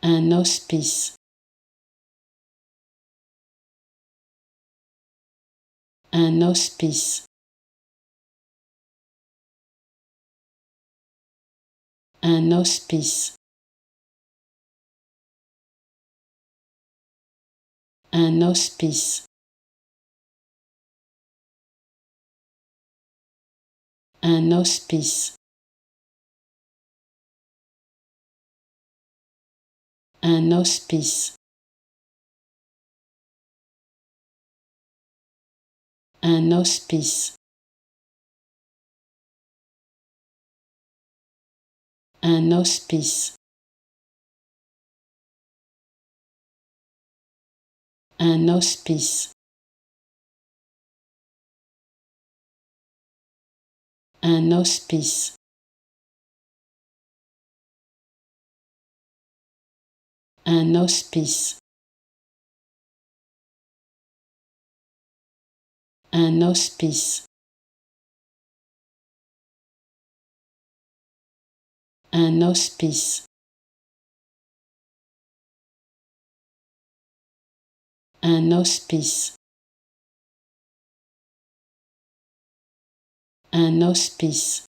un hospice, un hospice, un hospice, un hospice, un hospice, un hospice, un hospice, un hospice, un hospice, un hospice, un hospice, un hospice, un hospice, un hospice, un hospice,